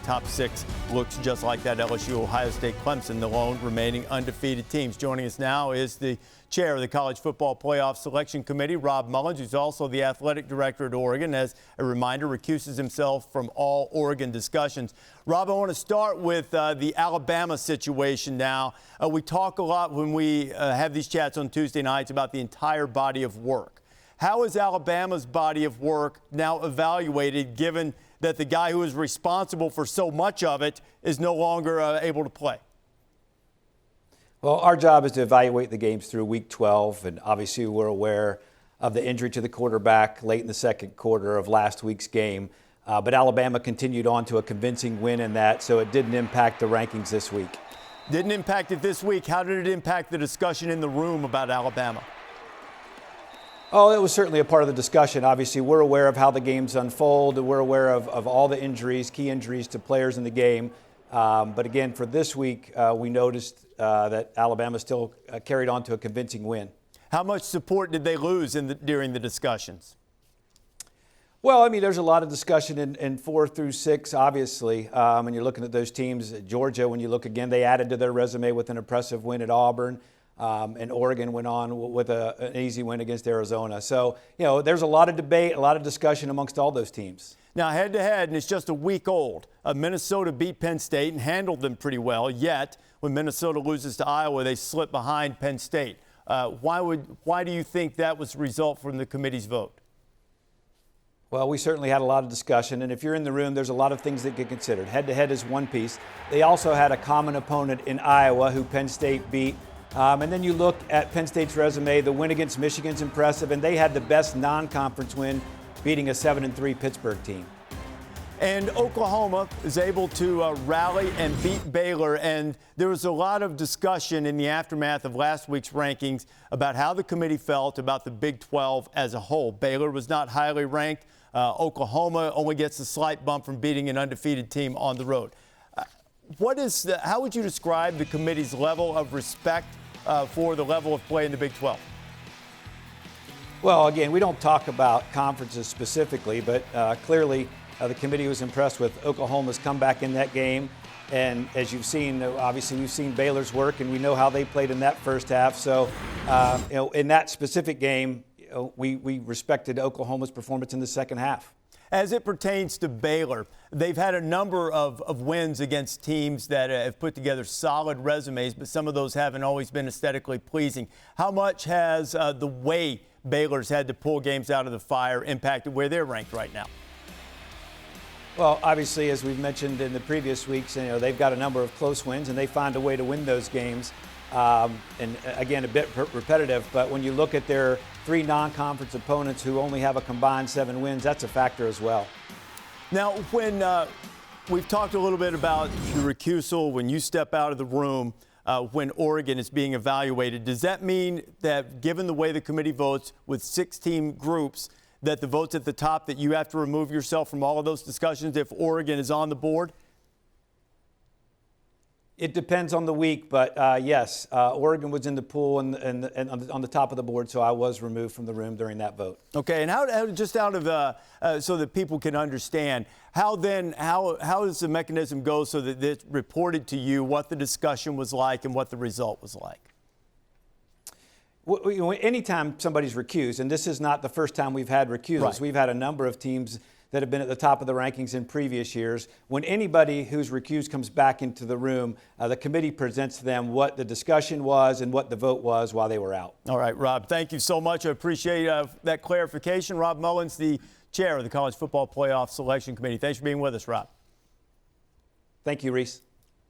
top 6 looks just like that. LSU, Ohio State, Clemson, the lone remaining undefeated teams. Joining us now is the chair of the College Football Playoff Selection Committee, Rob Mullens, who's also the athletic director at Oregon. As a reminder, recuses himself from all Oregon discussions. Rob, I want to start with the Alabama situation now. We talk a lot when we have these chats on Tuesday nights about the entire body of work. How is Alabama's body of work now evaluated, given that the guy who is responsible for so much of it is no longer able to play? Well, our job is to evaluate the games through Week 12, and obviously we're aware of the injury to the quarterback late in the second quarter of last week's game. But Alabama continued on to a convincing win in that, so it didn't impact the rankings this week. Didn't impact it this week. How did it impact the discussion in the room about Alabama? Oh, it was certainly a part of the discussion. Obviously, we're aware of how the games unfold. We're aware of all the injuries, key injuries to players in the game. But again, for this week, we noticed that Alabama still carried on to a convincing win. How much support did they lose during the discussions? Well, I mean, there's a lot of discussion in 4 through 6, obviously. And you're looking at those teams. Georgia, when you look again, they added to their resume with an impressive win at Auburn. And Oregon went on with an easy win against Arizona. So, there's a lot of debate, a lot of discussion amongst all those teams. Now, head-to-head, and it's just a week old, Minnesota beat Penn State and handled them pretty well. Yet, when Minnesota loses to Iowa, they slip behind Penn State. Why do you think that was the result from the committee's vote? Well, we certainly had a lot of discussion, and if you're in the room, there's a lot of things that get considered. Head-to-head is one piece. They also had a common opponent in Iowa who Penn State beat. And then you look at Penn State's resume. The win against Michigan's impressive, and they had the best non-conference win, beating a 7-3 Pittsburgh team. And Oklahoma is able to rally and beat Baylor. And there was a lot of discussion in the aftermath of last week's rankings about how the committee felt about the Big 12 as a whole. Baylor was not highly ranked. Oklahoma only gets a slight bump from beating an undefeated team on the road. How would you describe the committee's level of respect for the level of play in the Big 12? Well, again, we don't talk about conferences specifically, but clearly the committee was impressed with Oklahoma's comeback in that game. And as you've seen, obviously we've seen Baylor's work, and we know how they played in that first half. So, in that specific game, we respected Oklahoma's performance in the second half. As it pertains to Baylor, they've had a number of wins against teams that have put together solid resumes, but some of those haven't always been aesthetically pleasing. How much has the way Baylor's had to pull games out of the fire impacted where they're ranked right now? Well, obviously, as we've mentioned in the previous weeks, they've got a number of close wins, and they find a way to win those games. And again, a bit repetitive, but when you look at their 3 non-conference opponents who only have a combined 7 wins, that's a factor as well. Now, when we've talked a little bit about the recusal, when you step out of the room, when Oregon is being evaluated, does that mean that given the way the committee votes with 6-team groups, that the votes at the top, that you have to remove yourself from all of those discussions if Oregon is on the board? It depends on the week, but yes, Oregon was in the pool and on the top of the board, so I was removed from the room during that vote. Okay, and how just out of so that people can understand, how does the mechanism go so that it's reported to you what the discussion was like and what the result was like? Well, anytime somebody's recused, and this is not the first time we've had recusals, right. We've had a number of teams that have been at the top of the rankings in previous years. When anybody who's recused comes back into the room, the committee presents to them what the discussion was and what the vote was while they were out. All right, Rob, thank you so much. I appreciate that clarification. Rob Mullens, the chair of the College Football Playoff Selection Committee. Thanks for being with us, Rob. Thank you, Rece.